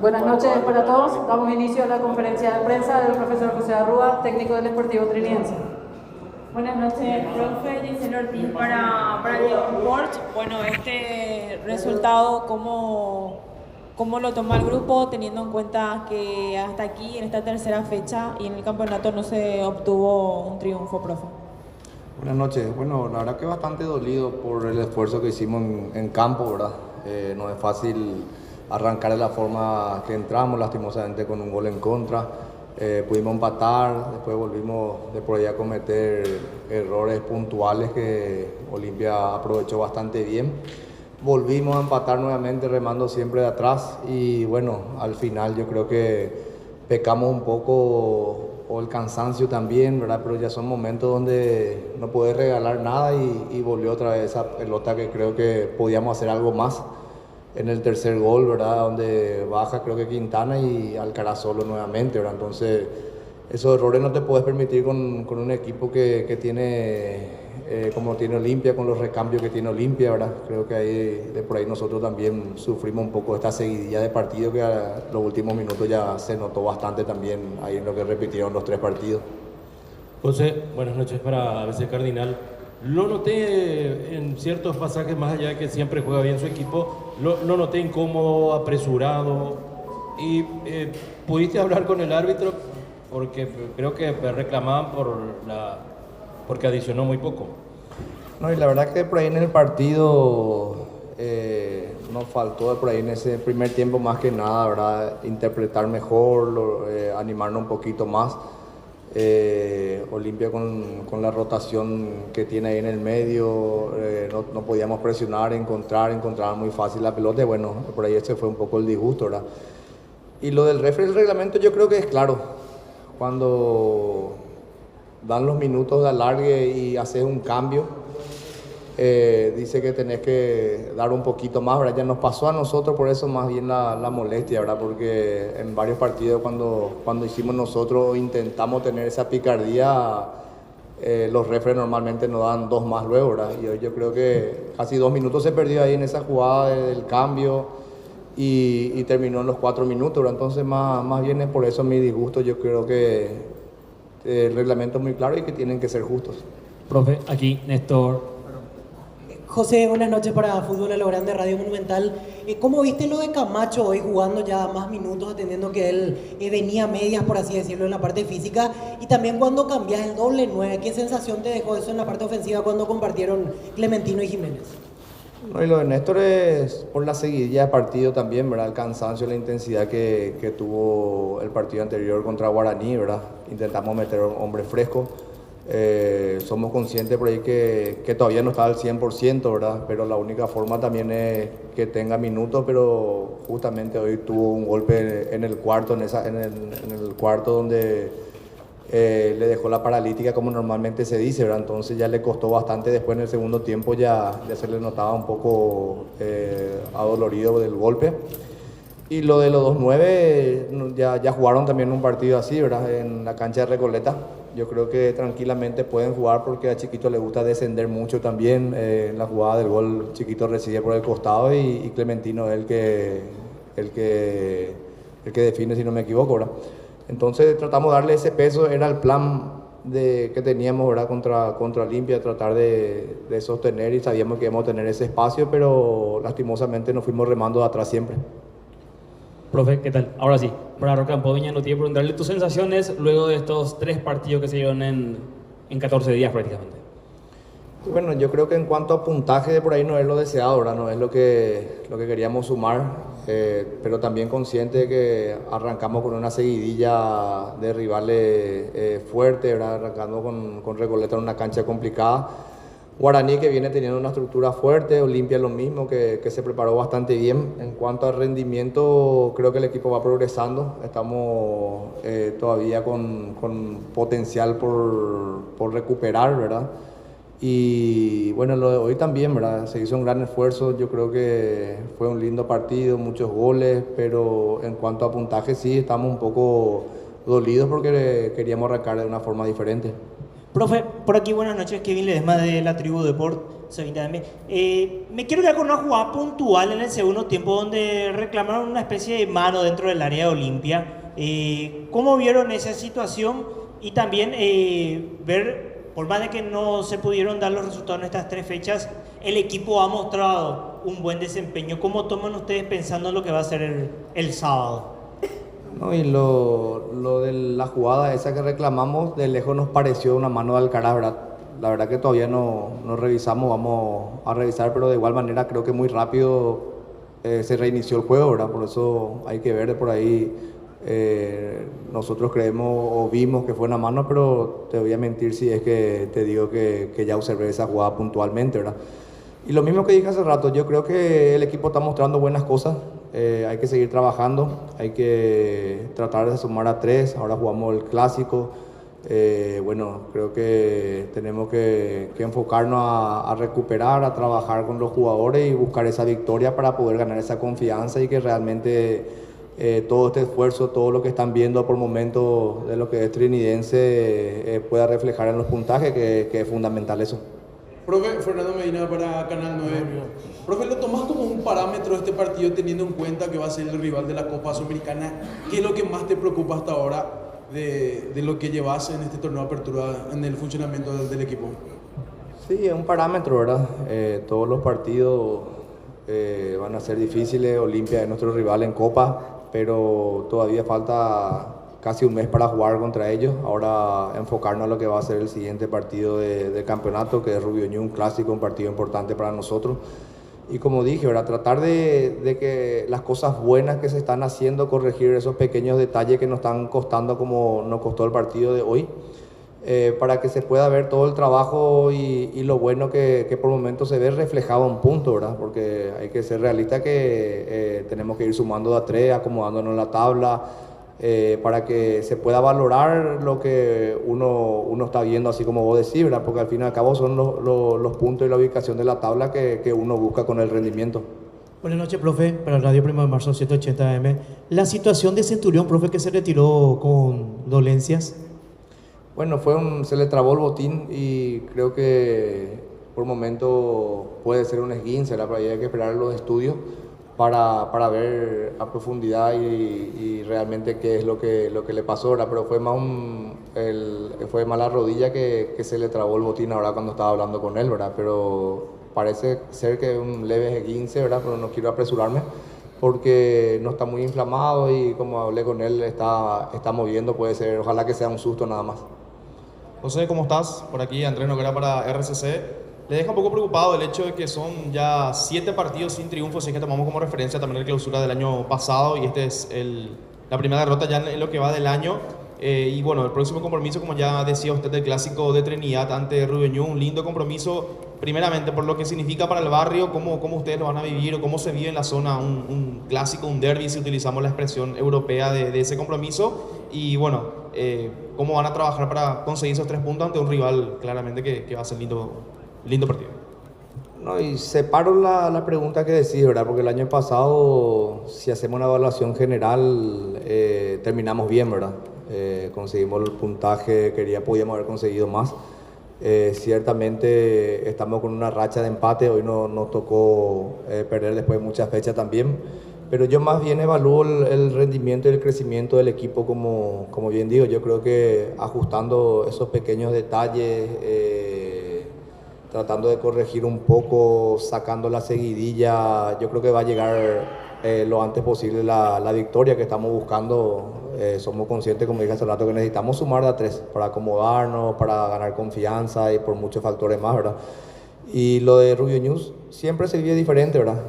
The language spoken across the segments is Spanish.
Buenas noches para todos. Damos inicio a la conferencia de prensa del profesor José Arrúa, técnico del Sportivo Trinidense. Buenas noches, profe. Gisela Ortiz para Diego Sports. Bueno, este resultado, ¿cómo lo toma el grupo, teniendo en cuenta que hasta aquí, en esta tercera fecha y en el campeonato, no se obtuvo un triunfo, profe? Buenas noches. Bueno, la verdad que bastante dolido por el esfuerzo que hicimos en campo, ¿verdad? No es fácil arrancar de la forma que entramos, lastimosamente con un gol en contra. Pudimos empatar, después volvimos de por ahí a cometer errores puntuales que Olimpia aprovechó bastante bien. Volvimos a empatar nuevamente remando siempre de atrás y bueno, al final yo creo que pecamos un poco, o el cansancio también, ¿verdad? Pero ya son momentos donde no puedes regalar nada y volvió otra vez esa pelota que creo que podíamos hacer algo más en el tercer gol, ¿verdad? Donde baja creo que Quintana y Alcaraz solo nuevamente, ¿verdad? Entonces esos errores no te puedes permitir con un equipo que tiene, como tiene Olimpia, con los recambios que tiene Olimpia, ¿verdad? Creo que ahí, de por ahí nosotros también sufrimos un poco esta seguidilla de partidos que a los últimos minutos ya se notó bastante también ahí en lo que repitieron los tres partidos. José, buenas noches para ABC Cardinal. Lo noté en ciertos pasajes, más allá de que siempre juega bien su equipo, lo noté incómodo, apresurado. Y pudiste hablar con el árbitro porque creo que reclamaban porque adicionó muy poco. No, y la verdad que por ahí en el partido nos faltó por ahí en ese primer tiempo más que nada, ¿verdad? Interpretar mejor, animarnos un poquito más. Olimpia con la rotación que tiene ahí en el medio, no podíamos presionar, encontrar muy fácil la pelota y bueno, por ahí ese fue un poco el disgusto, ¿verdad? Y lo del referee, el reglamento yo creo que es claro, cuando dan los minutos de alargue y haces un cambio, dice que tenés que dar un poquito más, ¿verdad? Ya nos pasó a nosotros, por eso más bien la molestia, ¿verdad? Porque en varios partidos cuando hicimos nosotros intentamos tener esa picardía, los referees normalmente nos dan dos más luego, ¿verdad? Y hoy yo creo que casi 2 minutos se perdió ahí en esa jugada del cambio y terminó en los 4 minutos, ¿verdad? Entonces más bien es por eso mi disgusto. Yo creo que el reglamento es muy claro y que tienen que ser justos. Profe, aquí Néstor. José, buenas noches para Fútbol a lo Grande, Radio Monumental. ¿Cómo viste lo de Camacho hoy jugando ya más minutos, atendiendo que él venía a medias, por así decirlo, en la parte física? Y también cuando cambias el doble 9, ¿qué sensación te dejó eso en la parte ofensiva cuando compartieron Clementino y Jiménez? No, y lo de Néstor es por la seguidilla de partido también, ¿verdad? El cansancio, la intensidad que tuvo el partido anterior contra Guaraní, ¿verdad? Intentamos meter hombres frescos. Somos conscientes por ahí que todavía no está al 100%, ¿verdad? Pero la única forma también es que tenga minutos, pero justamente hoy tuvo un golpe en el cuarto, en el cuarto donde le dejó la paralítica, como normalmente se dice, ¿verdad? Entonces ya le costó bastante, después en el segundo tiempo ya se le notaba un poco adolorido del golpe. Y lo de los 2-9, ya jugaron también un partido así, ¿verdad? En la cancha de Recoleta. Yo creo que tranquilamente pueden jugar porque a Chiquito le gusta descender mucho también. En la jugada del gol, Chiquito recibe por el costado y Clementino es el que define, si no me equivoco, ¿verdad? Entonces tratamos de darle ese peso, era el plan que teníamos, ¿verdad? contra Olimpia, tratar de sostener, y sabíamos que íbamos a tener ese espacio, pero lastimosamente nos fuimos remando de atrás siempre. Profe, ¿qué tal? Ahora sí, para Rocampo Viña, no tiene que preguntarle tus sensaciones luego de estos 3 partidos que se llevan en 14 días prácticamente. Bueno, yo creo que en cuanto a puntaje de por ahí no es lo deseado, ¿verdad? No es lo que queríamos sumar, pero también consciente de que arrancamos con una seguidilla de rivales fuertes, ¿verdad? Arrancando con Recoleta en una cancha complicada. Guaraní, que viene teniendo una estructura fuerte, Olimpia lo mismo, que se preparó bastante bien. En cuanto al rendimiento, creo que el equipo va progresando, estamos todavía con potencial por recuperar, ¿verdad? Y bueno, lo de hoy también, ¿verdad? Se hizo un gran esfuerzo, yo creo que fue un lindo partido, muchos goles, pero en cuanto a puntaje sí, estamos un poco dolidos porque queríamos arrancar de una forma diferente. Profe, por aquí buenas noches, Kevin Ledesma de la Tribu Deport, 70M. Me quiero quedar con una jugada puntual en el segundo tiempo donde reclamaron una especie de mano dentro del área de Olimpia. ¿Cómo vieron esa situación? Y también ver, por más de que no se pudieron dar los resultados en estas 3 fechas, el equipo ha mostrado un buen desempeño. ¿Cómo toman ustedes pensando en lo que va a ser el sábado? No, y lo de la jugada esa que reclamamos, de lejos nos pareció una mano de Alcaraz, ¿verdad? La verdad que todavía no revisamos, vamos a revisar, pero de igual manera creo que muy rápido se reinició el juego, ¿verdad? Por eso hay que ver por ahí. Nosotros creemos o vimos que fue una mano, pero te voy a mentir si es que te digo que ya observé esa jugada puntualmente, ¿verdad? Y lo mismo que dije hace rato, yo creo que el equipo está mostrando buenas cosas, hay que seguir trabajando, hay que tratar de sumar a 3, ahora jugamos el clásico, bueno, creo que tenemos que enfocarnos a recuperar, a trabajar con los jugadores y buscar esa victoria para poder ganar esa confianza y que realmente todo este esfuerzo, todo lo que están viendo por momentos de lo que es Trinidense pueda reflejar en los puntajes, que es fundamental eso. Profe, Fernando Medina para Canal 9. Profe, ¿lo tomás como un parámetro este partido teniendo en cuenta que va a ser el rival de la Copa Sudamericana? ¿Qué es lo que más te preocupa hasta ahora de lo que llevas en este torneo de apertura en el funcionamiento del equipo? Sí, es un parámetro, ¿verdad? Todos los partidos van a ser difíciles. Olimpia es nuestro rival en Copa, pero todavía falta casi un mes para jugar contra ellos. Ahora enfocarnos a lo que va a ser el siguiente partido de campeonato, que es Rubio Ñu, un clásico, un partido importante para nosotros. Y como dije, ¿verdad? Tratar de que las cosas buenas que se están haciendo, corregir esos pequeños detalles que nos están costando como nos costó el partido de hoy, para que se pueda ver todo el trabajo y lo bueno que por momentos se ve reflejado en punto, ¿verdad? Porque hay que ser realistas que tenemos que ir sumando de a 3, acomodándonos en la tabla, para que se pueda valorar lo que uno está viendo, así como vos decís, ¿verdad? Porque al fin y al cabo son los puntos y la ubicación de la tabla que uno busca con el rendimiento. Buenas noches, profe, para Radio 1 de Marzo 180 AM. La situación de Centurión, profe, que se retiró con dolencias. Bueno, se le trabó el botín y creo que por momento puede ser un esguince, ¿verdad? Pero ahí hay que esperar los estudios para ver a profundidad y realmente qué es lo que le pasó, ¿verdad? Pero fue más la rodilla que se le trabó el botín ahora cuando estaba hablando con él, ¿verdad? Pero parece ser que es un leve esguince, ¿verdad? Pero no quiero apresurarme porque no está muy inflamado y como hablé con él está moviendo, puede ser, ojalá que sea un susto nada más. José, ¿cómo estás? Por aquí Andrés Noguera para RCC. Le deja un poco preocupado el hecho de que son ya 7 partidos sin triunfo, si es que tomamos como referencia también la clausura del año pasado y este es la primera derrota ya en lo que va del año. Y bueno, el próximo compromiso, como ya decía usted, del clásico de Trinidad ante Rubio Ñu, un lindo compromiso, primeramente por lo que significa para el barrio, cómo ustedes lo van a vivir o cómo se vive en la zona un clásico, un derbi, si utilizamos la expresión europea de ese compromiso. Y bueno, cómo van a trabajar para conseguir esos 3 puntos ante un rival claramente que va a ser lindo partido. No, y separo la pregunta que decís, ¿verdad? Porque el año pasado, si hacemos una evaluación general, terminamos bien, ¿verdad? Conseguimos el puntaje, podíamos haber conseguido más. Ciertamente estamos con una racha de empate, hoy nos tocó perder después de muchas fechas también, pero yo más bien evalúo el rendimiento y el crecimiento del equipo como bien digo. Yo creo que ajustando esos pequeños detalles, tratando de corregir un poco, sacando la seguidilla, yo creo que va a llegar lo antes posible la victoria que estamos buscando. Somos conscientes, como dije hace rato, que necesitamos sumar de a 3 para acomodarnos, para ganar confianza y por muchos factores más, ¿verdad? Y lo de Rubio Ñu siempre se vive diferente, ¿verdad?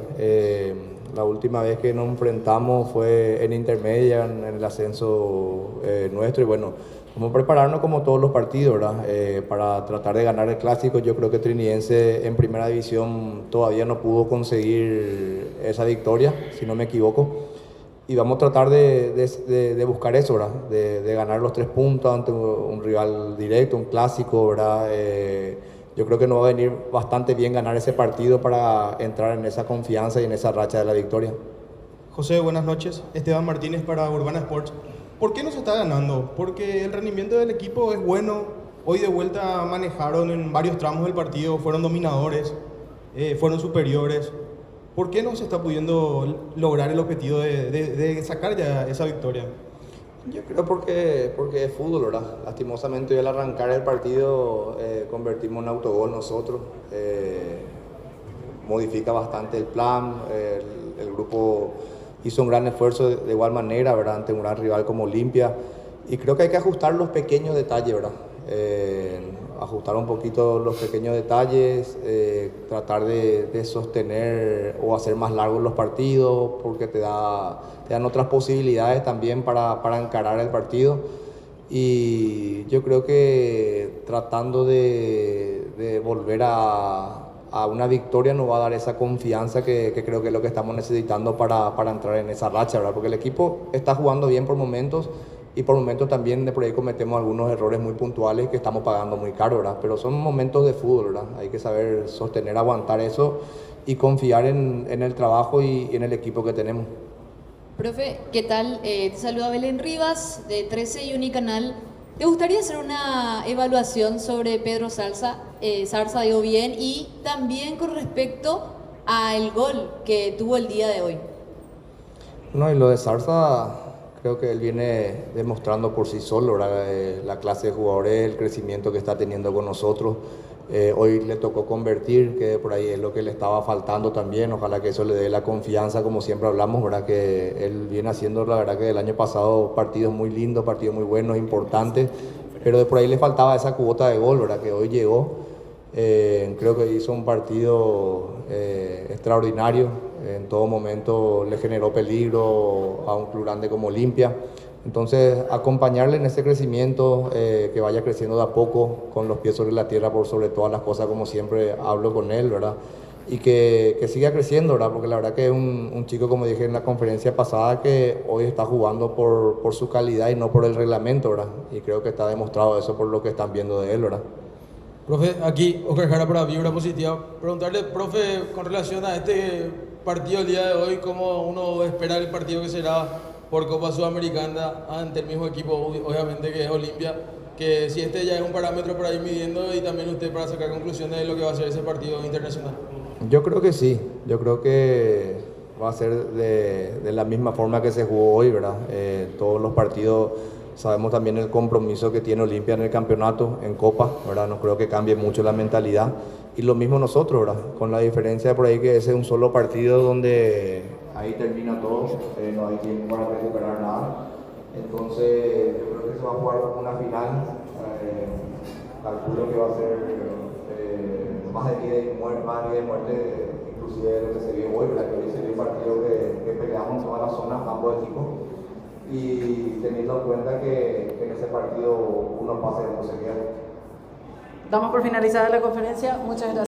La última vez que nos enfrentamos fue en intermedia, en el ascenso nuestro, y bueno, vamos a prepararnos como todos los partidos, ¿verdad? Para tratar de ganar el clásico. Yo creo que Trinidense en primera división todavía no pudo conseguir esa victoria, si no me equivoco. Y vamos a tratar de buscar eso, ¿verdad? De ganar los 3 puntos ante un rival directo, un clásico, ¿verdad? Yo creo que nos va a venir bastante bien ganar ese partido para entrar en esa confianza y en esa racha de la victoria. José, buenas noches. Esteban Martínez para Urbana Sports. ¿Por qué no se está ganando? Porque el rendimiento del equipo es bueno, hoy de vuelta manejaron en varios tramos del partido, fueron dominadores, fueron superiores. ¿Por qué no se está pudiendo lograr el objetivo de sacar ya esa victoria? Yo creo porque es fútbol, ¿verdad? Lastimosamente hoy al arrancar el partido convertimos en autogol nosotros. Modifica bastante el plan, el grupo hizo un gran esfuerzo de igual manera, ¿verdad? Ante un gran rival como Olimpia. Y creo que hay que ajustar los pequeños detalles, ¿verdad? Ajustar un poquito los pequeños detalles, tratar de sostener o hacer más largos los partidos, porque te dan otras posibilidades también para encarar el partido. Y yo creo que tratando de volver a una victoria nos va a dar esa confianza que creo que es lo que estamos necesitando para entrar en esa racha, ¿verdad? Porque el equipo está jugando bien por momentos, y por momentos también de por ahí cometemos algunos errores muy puntuales que estamos pagando muy caro, ¿verdad? Pero son momentos de fútbol, ¿verdad? Hay que saber sostener, aguantar eso y confiar en el trabajo y en el equipo que tenemos. Profe, ¿qué tal? Te saluda Belén Rivas de 13 y Unicanal. ¿Te gustaría hacer una evaluación sobre Pedro Zarza, digo bien, y también con respecto al gol que tuvo el día de hoy? No, y lo de Zarza, creo que él viene demostrando por sí solo, ¿verdad? La clase de jugadores, el crecimiento que está teniendo con nosotros. Hoy le tocó convertir, que por ahí es lo que le estaba faltando también. Ojalá que eso le dé la confianza, como siempre hablamos, ¿verdad? Que él viene haciendo, la verdad, que el año pasado partidos muy lindos, partidos muy buenos, importantes, pero de por ahí le faltaba esa cuota de gol, ¿verdad? Que hoy llegó. Creo que hizo un partido extraordinario. En todo momento le generó peligro a un club grande como Olimpia. Entonces, acompañarle en ese crecimiento, que vaya creciendo de a poco, con los pies sobre la tierra por sobre todas las cosas, como siempre hablo con él, ¿verdad? Y que siga creciendo, ¿verdad? Porque la verdad que es un chico, como dije en la conferencia pasada, que hoy está jugando por su calidad y no por el reglamento, ¿verdad? Y creo que está demostrado eso por lo que están viendo de él, ¿verdad? Profe, aquí Oscar Jara para Vibra Positiva. Preguntarle, profe, con relación a este partido el día de hoy, ¿cómo uno espera el partido que será por Copa Sudamericana ante el mismo equipo, obviamente, que es Olimpia? Que si este ya es un parámetro para ir midiendo, y también usted para sacar conclusiones de lo que va a ser ese partido internacional. Yo creo que sí, yo creo que va a ser de la misma forma que se jugó hoy, ¿verdad? Todos los partidos, sabemos también el compromiso que tiene Olimpia en el campeonato, en Copa, ¿verdad? No creo que cambie mucho la mentalidad. Y lo mismo nosotros, ¿verdad? Con la diferencia de por ahí que ese es un solo partido donde ahí termina todo, no hay tiempo para recuperar nada. Entonces, yo creo que se va a jugar una final, calculo que va a ser más de vida y muerte, inclusive de lo que se vio hoy, ¿verdad? Que hoy se vio un partido que peleamos en todas las zonas, ambos equipos, y teniendo en cuenta que en ese partido uno pasa y otro se queda. Damos por finalizada la conferencia. Muchas gracias.